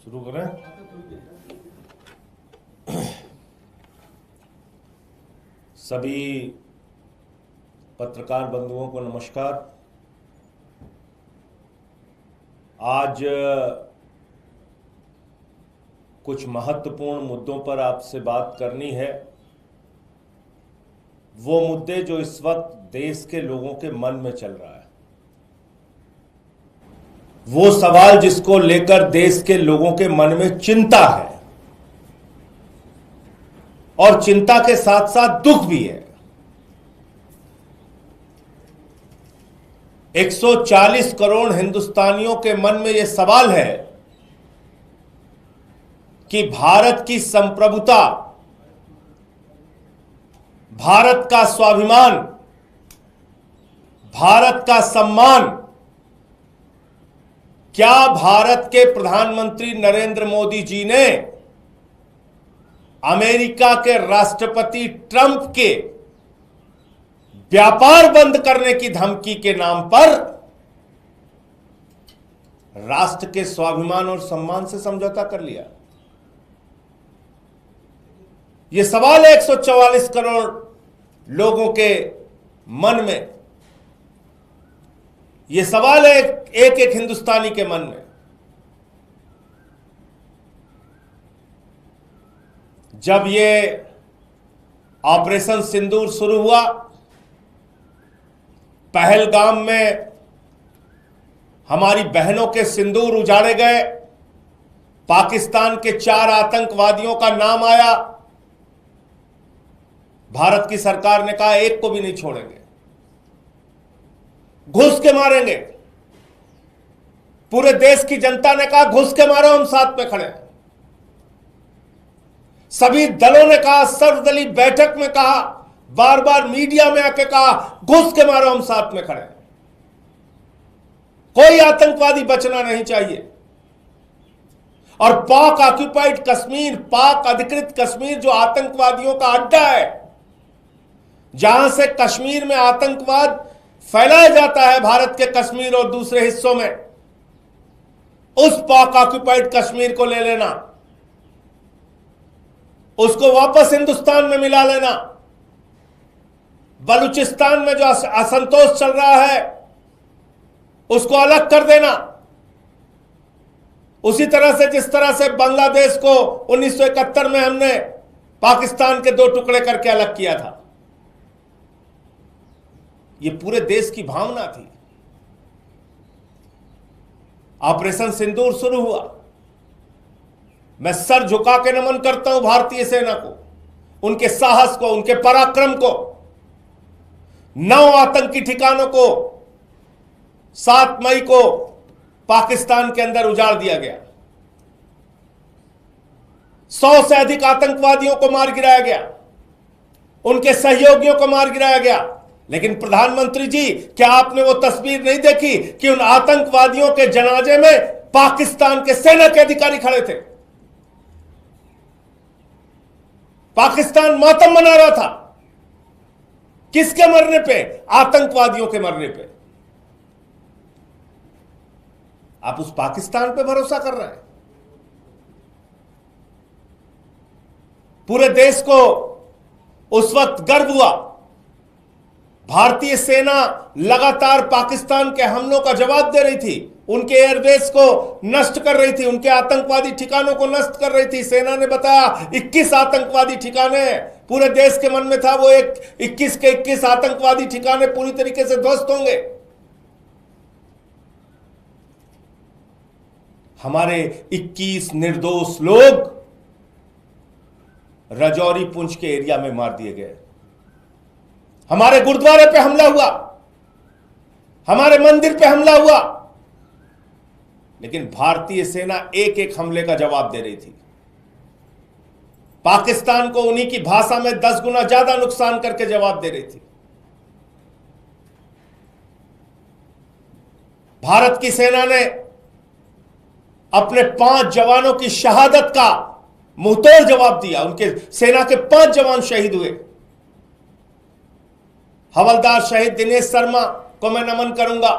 शुरू करें। सभी पत्रकार बंधुओं को नमस्कार। आज कुछ महत्वपूर्ण मुद्दों पर आपसे बात करनी है। वो मुद्दे जो इस वक्त देश के लोगों के मन में चल रहा है, वो सवाल जिसको लेकर देश के लोगों के मन में चिंता है और चिंता के साथ साथ दुख भी है। 140 करोड़ हिंदुस्तानियों के मन में यह सवाल है कि भारत की संप्रभुता, भारत का स्वाभिमान, भारत का सम्मान क्या भारत के प्रधानमंत्री नरेंद्र मोदी जी ने अमेरिका के राष्ट्रपति ट्रंप के व्यापार बंद करने की धमकी के नाम पर राष्ट्र के स्वाभिमान और सम्मान से समझौता कर लिया? यह सवाल है 144 करोड़ लोगों के मन में। यह सवाल है एक एक हिंदुस्तानी के मन में। जब यह ऑपरेशन सिंदूर शुरू हुआ, पहलगाम में हमारी बहनों के सिंदूर उजाड़े गए, पाकिस्तान के 4 आतंकवादियों का नाम आया, भारत की सरकार ने कहा एक को भी नहीं छोड़ेंगे, घुस के मारेंगे। पूरे देश की जनता ने कहा घुस के मारो, हम साथ में खड़े हैं। सभी दलों ने कहा, सर्वदलीय बैठक में कहा, बार बार मीडिया में आके कहा घुस के मारो, हम साथ में खड़े हैं। कोई आतंकवादी बचना नहीं चाहिए। और पाक ऑक्युपाइड कश्मीर, पाक अधिकृत कश्मीर जो आतंकवादियों का अड्डा है, जहां से कश्मीर में आतंकवाद फैलाया जाता है, भारत के कश्मीर और दूसरे हिस्सों में, उस पाक ऑक्युपाइड कश्मीर को ले लेना, उसको वापस हिंदुस्तान में मिला लेना। बलूचिस्तान में जो असंतोष चल रहा है उसको अलग कर देना, उसी तरह से जिस तरह से बांग्लादेश को 1971 में हमने पाकिस्तान के 2 टुकड़े करके अलग किया था। यह पूरे देश की भावना थी। ऑपरेशन सिंदूर शुरू हुआ, मैं सर झुका के नमन करता हूं भारतीय सेना को, उनके साहस को, उनके पराक्रम को। 9 आतंकी ठिकानों को 7 मई को पाकिस्तान के अंदर उजाड़ दिया गया। 100 से अधिक आतंकवादियों को मार गिराया गया, उनके सहयोगियों को मार गिराया गया। लेकिन प्रधानमंत्री जी, क्या आपने वो तस्वीर नहीं देखी कि उन आतंकवादियों के जनाजे में पाकिस्तान के सेना के अधिकारी खड़े थे? पाकिस्तान मातम मना रहा था। किसके मरने पे? आतंकवादियों के मरने पे। आप उस पाकिस्तान पे भरोसा कर रहे हैं? पूरे देश को उस वक्त गर्व हुआ। भारतीय सेना लगातार पाकिस्तान के हमलों का जवाब दे रही थी, उनके एयरबेस को नष्ट कर रही थी, उनके आतंकवादी ठिकानों को नष्ट कर रही थी। सेना ने बताया 21 आतंकवादी ठिकाने, पूरे देश के मन में था वो 21 के 21 आतंकवादी ठिकाने पूरी तरीके से ध्वस्त होंगे। हमारे 21 निर्दोष लोग राजौरी पुंछ के एरिया में मार दिए गए। हमारे गुरुद्वारे पे हमला हुआ, हमारे मंदिर पे हमला हुआ, लेकिन भारतीय सेना एक एक हमले का जवाब दे रही थी। पाकिस्तान को उन्हीं की भाषा में 10 गुना ज्यादा नुकसान करके जवाब दे रही थी। भारत की सेना ने अपने 5 जवानों की शहादत का मुंहतोड़ जवाब दिया। उनके सेना के 5 जवान शहीद हुए। हवलदार शहीद दिनेश शर्मा को मैं नमन करूंगा,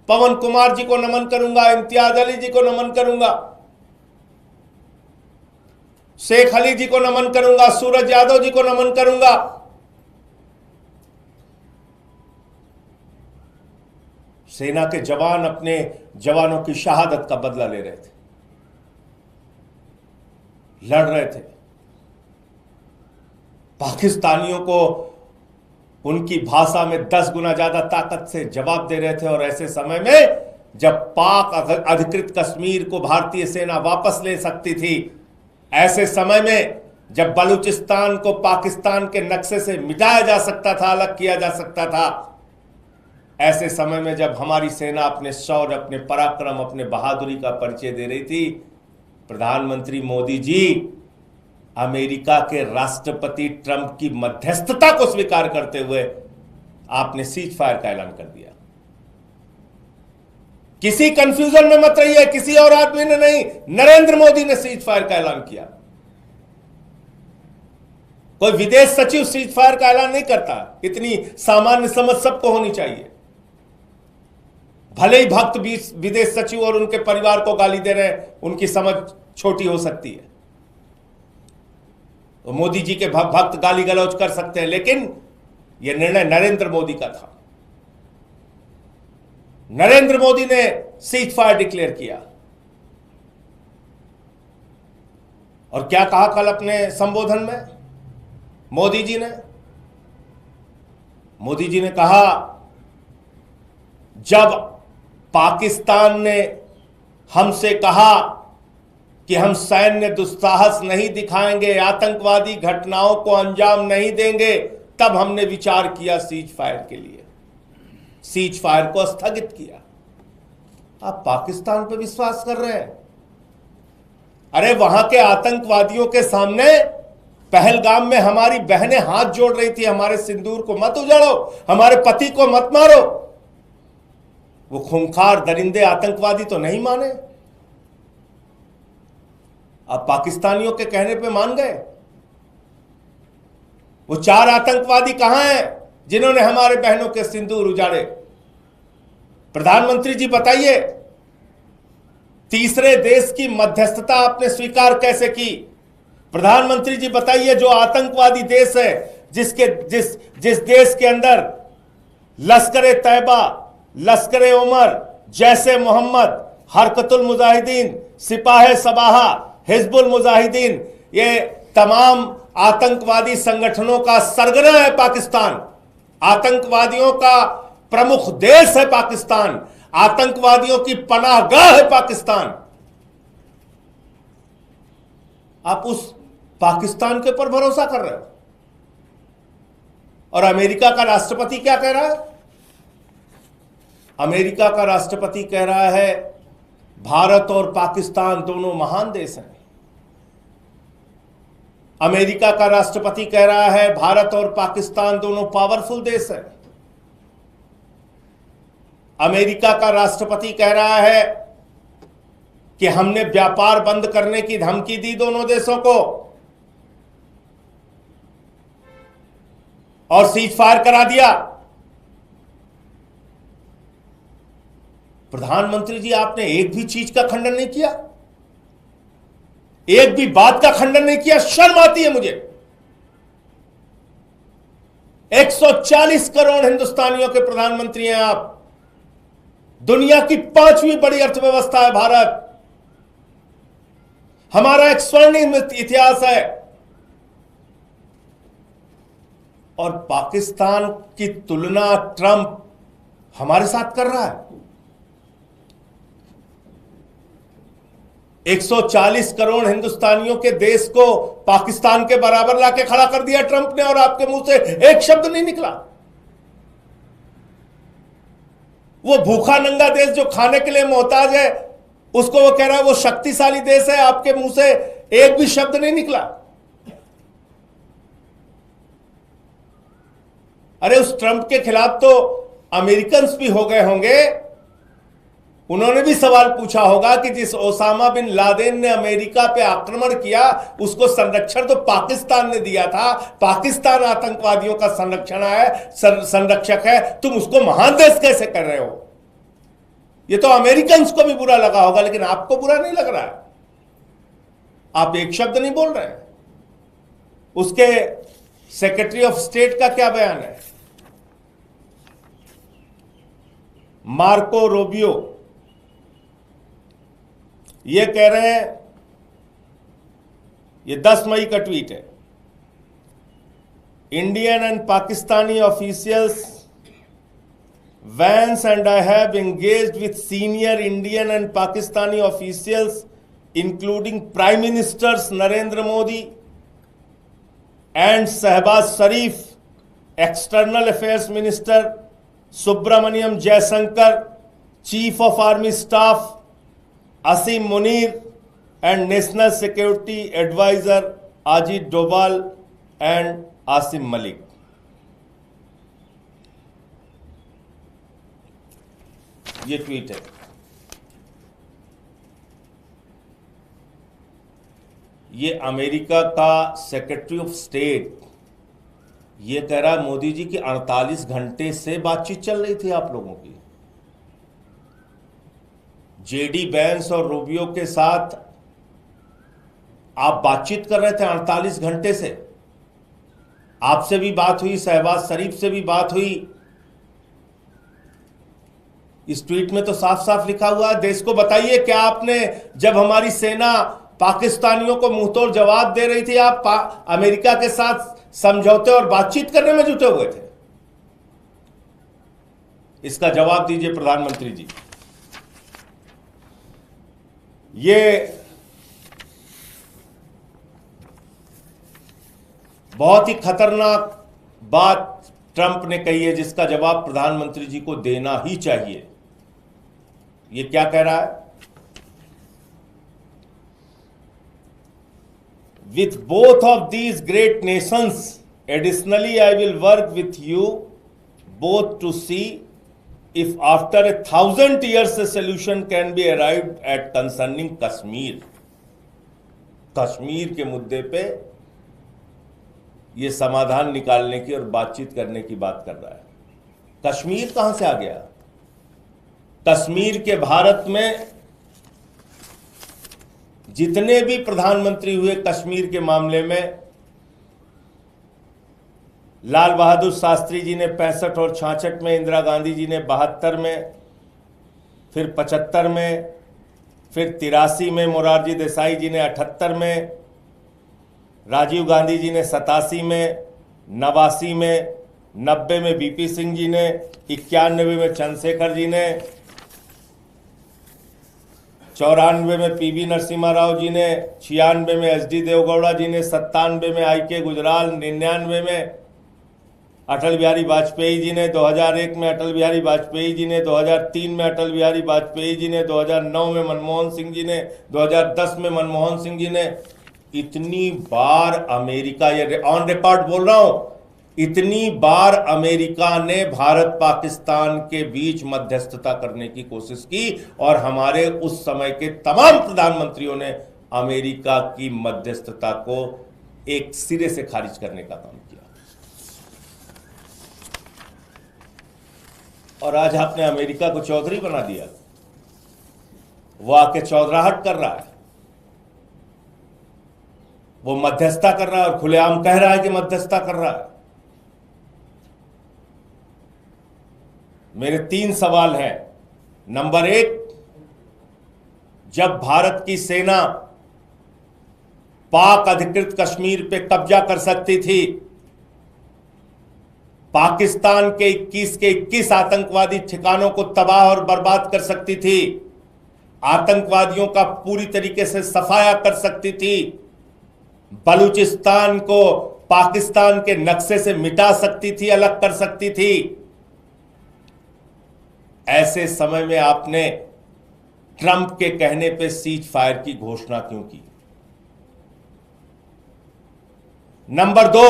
पवन कुमार जी को नमन करूंगा, इम्तियाज अली जी को नमन करूंगा। शेख अली जी को नमन करूंगा, सूरज यादव जी को नमन करूंगा। सेना के जवान अपने जवानों की शहादत का बदला ले रहे थे, लड़ रहे थे, पाकिस्तानियों को उनकी भाषा में 10 गुना ज्यादा ताकत से जवाब दे रहे थे। और ऐसे समय में जब पाक अधिकृत कश्मीर को भारतीय सेना वापस ले सकती थी, ऐसे समय में जब बलूचिस्तान को पाकिस्तान के नक्शे से मिटाया जा सकता था, अलग किया जा सकता था, ऐसे समय में जब हमारी सेना अपने शौर्य, अपने पराक्रम, अपने बहादुरी का परिचय दे रही थी, प्रधानमंत्री मोदी जी अमेरिका के राष्ट्रपति ट्रंप की मध्यस्थता को स्वीकार करते हुए आपने सीज फायर का ऐलान कर दिया। किसी कंफ्यूजन में मत रहिए, किसी और आदमी ने नहीं, नरेंद्र मोदी ने सीज फायर का ऐलान किया। कोई विदेश सचिव सीज फायर का ऐलान नहीं करता। इतनी सामान्य समझ सबको होनी चाहिए। भले ही भक्त विदेश सचिव और उनके परिवार को गाली दे रहे हैं, उनकी समझ छोटी हो सकती है, तो मोदी जी के भक्त गाली गलौज कर सकते हैं, लेकिन यह निर्णय नरेंद्र मोदी का था। नरेंद्र मोदी ने सीज फायर डिक्लेयर किया। और क्या कहा कल अपने संबोधन में मोदी जी ने कहा, जब पाकिस्तान ने हमसे कहा कि हम सैन्य दुस्साहस नहीं दिखाएंगे, आतंकवादी घटनाओं को अंजाम नहीं देंगे, तब हमने विचार किया सीज फायर के लिए, सीज फायर को स्थगित किया। आप पाकिस्तान पर विश्वास कर रहे हैं? अरे वहां के आतंकवादियों के सामने पहलगाम में हमारी बहनें हाथ जोड़ रही थी, हमारे सिंदूर को मत उजाड़ो, हमारे पति को मत मारो। वो खूंखार दरिंदे आतंकवादी तो नहीं माने, अब पाकिस्तानियों के कहने पे मान गए। वो 4 आतंकवादी कहां हैं जिन्होंने हमारे बहनों के सिंदूर उजाड़े? प्रधानमंत्री जी बताइए, तीसरे देश की मध्यस्थता आपने स्वीकार कैसे की? प्रधानमंत्री जी बताइए, जो आतंकवादी देश है, जिस देश के अंदर लश्कर तैयबा, लश्कर उमर, जैसे मोहम्मद, हरकतुल मुजाहिदीन, सिपाह सबाहा, हिजबुल मुजाहिदीन, ये तमाम आतंकवादी संगठनों का सरगना है पाकिस्तान। आतंकवादियों का प्रमुख देश है पाकिस्तान, आतंकवादियों की पनाहगाह है पाकिस्तान। आप उस पाकिस्तान के ऊपर भरोसा कर रहे हो? और अमेरिका का राष्ट्रपति क्या कह रहा है? अमेरिका का राष्ट्रपति कह रहा है, भारत और पाकिस्तान दोनों महान देश हैं। अमेरिका का राष्ट्रपति कह रहा है, भारत और पाकिस्तान दोनों पावरफुल देश हैं। अमेरिका का राष्ट्रपति कह रहा है कि हमने व्यापार बंद करने की धमकी दी दोनों देशों को और सीज फायर करा दिया। प्रधानमंत्री जी, आपने एक भी चीज का खंडन नहीं किया, एक भी बात का खंडन नहीं किया। शर्म आती है मुझे। 140 करोड़ हिंदुस्तानियों के प्रधानमंत्री हैं आप। दुनिया की 5वीं बड़ी अर्थव्यवस्था है भारत। हमारा एक स्वर्णिम इतिहास है। और पाकिस्तान की तुलना ट्रंप हमारे साथ कर रहा है। 140 करोड़ हिंदुस्तानियों के देश को पाकिस्तान के बराबर लाके खड़ा कर दिया ट्रंप ने, और आपके मुंह से एक शब्द नहीं निकला। वो भूखा नंगा देश जो खाने के लिए मोहताज है, उसको वो कह रहा है वो शक्तिशाली देश है। आपके मुंह से एक भी शब्द नहीं निकला। अरे उस ट्रंप के खिलाफ तो अमेरिकन भी हो गए होंगे। उन्होंने भी सवाल पूछा होगा कि जिस ओसामा बिन लादेन ने अमेरिका पे आक्रमण किया, उसको संरक्षण तो पाकिस्तान ने दिया था। पाकिस्तान आतंकवादियों का संरक्षक है, तुम उसको महान देश कैसे कर रहे हो? ये तो अमेरिकन को भी बुरा लगा होगा, लेकिन आपको बुरा नहीं लग रहा है। आप एक शब्द नहीं बोल रहे हैं। उसके सेक्रेटरी ऑफ स्टेट का क्या बयान है? मार्को रूबियो ये कह रहे हैं, ये 10 मई का ट्वीट है, Indian and Pakistani officials Vance and I have engaged with senior Indian and Pakistani officials, including Prime Ministers Narendra Modi and Shehbaz Sharif, External Affairs Minister Subramaniam Jaishankar, Chief of Army Staff Asim Munir, and National Security Advisor Ajit Doval and Asim Malik. ये tweet है। ये America का secretary of state ये कह रहा है मोदी जी की 48 घंटे से बातचीत चल रही थी आप लोगों की। जेडी वैंस और रूबियो के साथ आप बातचीत कर रहे थे 48 घंटे से। आपसे भी बात हुई, शहबाज शरीफ से भी बात हुई। इस ट्वीट में तो साफ साफ लिखा हुआ है, देश को बताइए क्या आपने, जब हमारी सेना पाकिस्तानियों को मुंहतोड़ जवाब दे रही थी, आप अमेरिका के साथ समझौते और बातचीत करने में जुटे हुए थे? इसका जवाब दीजिए प्रधानमंत्री जी। ये बहुत ही खतरनाक बात ट्रंप ने कही है, जिसका जवाब प्रधानमंत्री जी को देना ही चाहिए। ये क्या कह रहा है? With both of these great nations, additionally I will work with you both to see if after 1,000 years a solution can be arrived at concerning Kashmir. Kashmir के मुद्दे पे ये समाधान निकालने की और बातचीत करने की बात कर रहा है। कश्मीर कहां से आ गया? कश्मीर के भारत में जितने भी प्रधानमंत्री हुए कश्मीर के मामले में, लाल बहादुर शास्त्री जी ने 65 और 66 में, इंदिरा गांधी जी ने 72 में, फिर 75 में, फिर 83 में मोरारजी देसाई जी ने 78 में, राजीव गांधी जी ने 87 में, 89 में, 90 में बीपी सिंह जी ने, 91 में चंद्रशेखर जी ने, 94 में पीवी नरसिम्हा राव जी ने, 96 में एसडी देवगौड़ा जी ने, 97 में आईके गुजराल, 99 में अटल बिहारी वाजपेयी जी ने, 2001 में अटल बिहारी वाजपेयी जी ने, 2003 में अटल बिहारी वाजपेयी जी ने, 2009 में मनमोहन सिंह जी ने, 2010 में मनमोहन सिंह जी ने। इतनी बार अमेरिका, ये ऑन रिकॉर्ड बोल रहा हूं, इतनी बार अमेरिका ने भारत पाकिस्तान के बीच मध्यस्थता करने की कोशिश की और हमारे उस समय के तमाम प्रधानमंत्रियों ने अमेरिका की मध्यस्थता को एक सिरे से खारिज करने का काम किया। और आज आपने अमेरिका को चौधरी बना दिया। वो आके चौधराहट कर रहा है, वो मध्यस्थता कर रहा है और खुलेआम कह रहा है कि मध्यस्थता कर रहा है। मेरे 3 सवाल हैं। नंबर 1, जब भारत की सेना पाक अधिकृत कश्मीर पे कब्जा कर सकती थी, पाकिस्तान के 21 आतंकवादी ठिकानों को तबाह और बर्बाद कर सकती थी, आतंकवादियों का पूरी तरीके से सफाया कर सकती थी, बलूचिस्तान को पाकिस्तान के नक्शे से मिटा सकती थी, अलग कर सकती थी, ऐसे समय में आपने ट्रंप के कहने पे सीज फायर की घोषणा क्यों की? नंबर 2,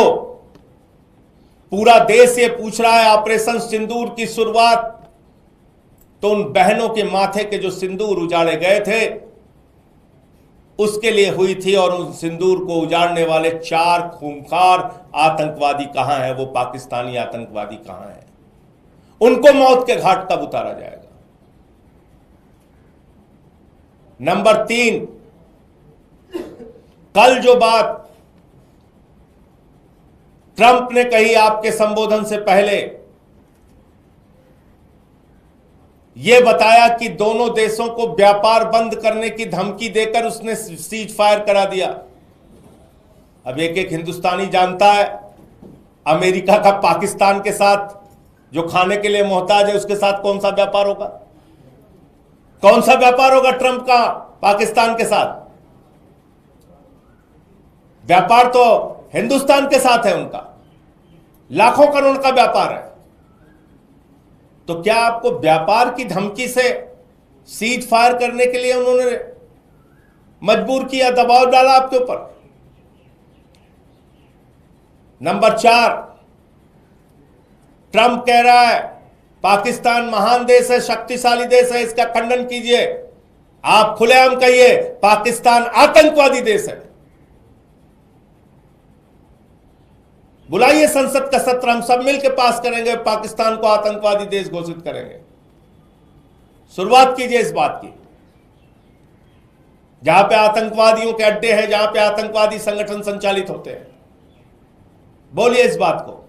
पूरा देश ये पूछ रहा है, ऑपरेशन सिंदूर की शुरुआत तो उन बहनों के माथे के जो सिंदूर उजाड़े गए थे उसके लिए हुई थी, और उन सिंदूर को उजाड़ने वाले 4 खूंखार आतंकवादी कहां हैं? वो पाकिस्तानी आतंकवादी कहां हैं? उनको मौत के घाट कब उतारा जाएगा? नंबर 3, कल जो बात ट्रंप ने कही आपके संबोधन से पहले, यह बताया कि दोनों देशों को व्यापार बंद करने की धमकी देकर उसने सीज फायर करा दिया। अब एक एक हिंदुस्तानी जानता है अमेरिका का पाकिस्तान के साथ जो खाने के लिए मोहताज है उसके साथ कौन सा व्यापार होगा, कौन सा व्यापार होगा ट्रंप का पाकिस्तान के साथ। व्यापार तो हिंदुस्तान के साथ है, उनका लाखों करोड़ का व्यापार है। तो क्या आपको व्यापार की धमकी से सीज फायर करने के लिए उन्होंने मजबूर किया, दबाव डाला आपके ऊपर? नंबर 4, ट्रंप कह रहा है पाकिस्तान महान देश है, शक्तिशाली देश है, इसका खंडन कीजिए। आप खुलेआम कहिए पाकिस्तान आतंकवादी देश है। बुलाइए संसद का सत्र, हम सब मिलकर पास करेंगे, पाकिस्तान को आतंकवादी देश घोषित करेंगे। शुरुआत कीजिए इस बात की। जहां पे आतंकवादियों के अड्डे हैं, जहां पे आतंकवादी संगठन संचालित होते हैं, बोलिए इस बात को।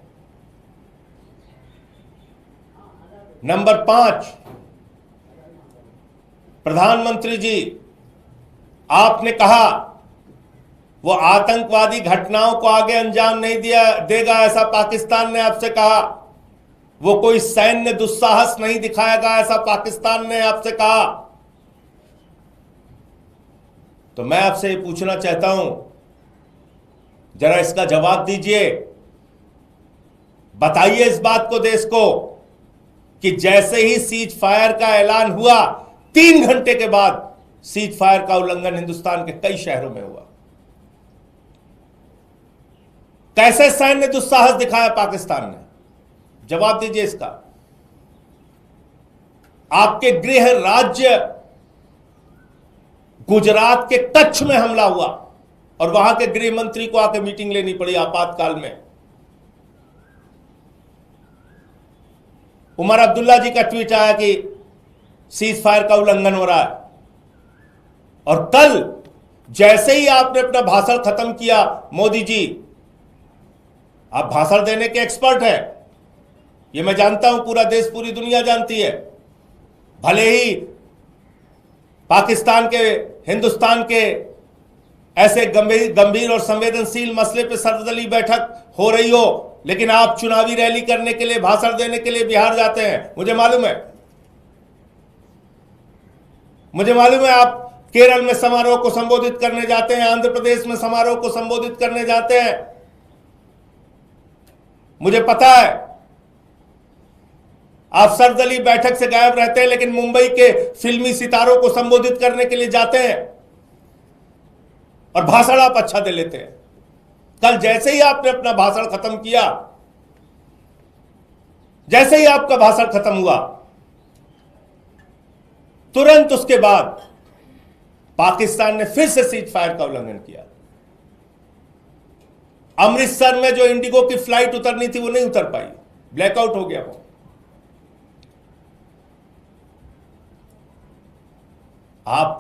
नंबर 5, प्रधानमंत्री जी आपने कहा वो आतंकवादी घटनाओं को आगे अंजाम नहीं देगा, ऐसा पाकिस्तान ने आपसे कहा। वो कोई सैन्य दुस्साहस नहीं दिखाएगा, ऐसा पाकिस्तान ने आपसे कहा। तो मैं आपसे ये पूछना चाहता हूं, जरा इसका जवाब दीजिए। बताइए इस बात को देश को कि जैसे ही सीज फायर का ऐलान हुआ 3 घंटे के बाद सीज फायर का उल्लंघन हिंदुस्तान के कई शहरों में हुआ। कैसे सैन्य दुस्साहस दिखाया पाकिस्तान ने? जवाब दीजिए इसका। आपके गृह राज्य गुजरात के कच्छ में हमला हुआ और वहां के गृह मंत्री को आकर मीटिंग लेनी पड़ी आपातकाल में। उमर अब्दुल्ला जी का ट्वीट आया कि सीज फायर का उल्लंघन हो रहा है। और कल जैसे ही आपने अपना भाषण खत्म किया, मोदी जी आप भाषण देने के एक्सपर्ट हैं, ये मैं जानता हूं, पूरा देश पूरी दुनिया जानती है। भले ही पाकिस्तान के, हिंदुस्तान के ऐसे गंभीर और संवेदनशील मसले पे सर्वदलीय बैठक हो रही हो, लेकिन आप चुनावी रैली करने के लिए, भाषण देने के लिए बिहार जाते हैं। मुझे मालूम है, मुझे मालूम है आप केरल में समारोह को संबोधित करने जाते हैं, आंध्र प्रदेश में समारोह को संबोधित करने जाते हैं। मुझे पता है आप सर्वदलीय बैठक से गायब रहते हैं, लेकिन मुंबई के फिल्मी सितारों को संबोधित करने के लिए जाते हैं और भाषण आप अच्छा दे लेते हैं। कल जैसे ही आपने अपना भाषण खत्म किया, जैसे ही आपका भाषण खत्म हुआ, तुरंत उसके बाद पाकिस्तान ने फिर से सीज फायर का उल्लंघन किया। अमृतसर में जो इंडिगो की फ्लाइट उतरनी थी वो नहीं उतर पाई, ब्लैकआउट हो गया वो। आप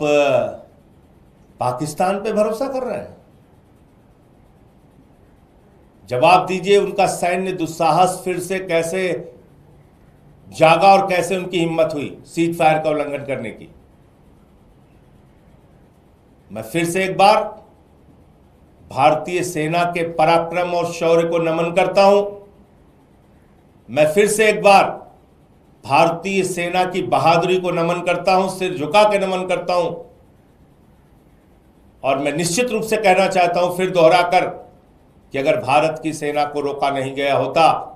पाकिस्तान पे भरोसा कर रहे हैं? जवाब दीजिए, उनका सैन्य दुस्साहस फिर से कैसे जागा और कैसे उनकी हिम्मत हुई सीज फायर का उल्लंघन करने की। मैं फिर से एक बार भारतीय सेना के पराक्रम और शौर्य को नमन करता हूं। मैं फिर से एक बार भारतीय सेना की बहादुरी को नमन करता हूं, सिर झुका के नमन करता हूं। और मैं निश्चित रूप से कहना चाहता हूं, फिर दोहराकर, कि अगर भारत की सेना को रोका नहीं गया होता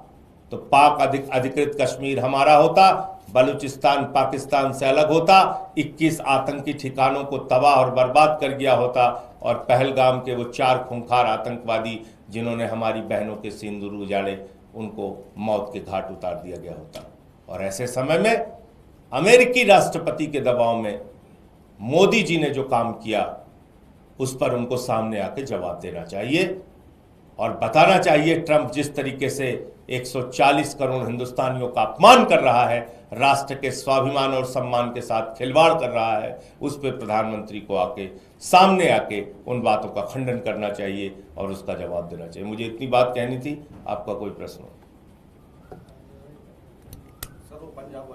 तो पाक अधिकृत कश्मीर हमारा होता, बलूचिस्तान पाकिस्तान से अलग होता, 21 आतंकी ठिकानों को तबाह और बर्बाद कर गया होता, और पहलगाम के वो 4 खूंखार आतंकवादी जिन्होंने हमारी बहनों के सिंदूर उजाड़े, उनको मौत के घाट उतार दिया गया होता। और ऐसे समय में अमेरिकी राष्ट्रपति के दबाव में मोदी जी ने जो काम किया, उस पर उनको सामने आके जवाब देना चाहिए और बताना चाहिए ट्रंप जिस तरीके से 140 करोड़ हिंदुस्तानियों का अपमान कर रहा है, राष्ट्र के स्वाभिमान और सम्मान के साथ खिलवाड़ कर रहा है, उस पर प्रधानमंत्री को सामने आके उन बातों का खंडन करना चाहिए और उसका जवाब देना चाहिए। मुझे इतनी बात कहनी थी। आपका कोई प्रश्न हो? सर, वो पंजाब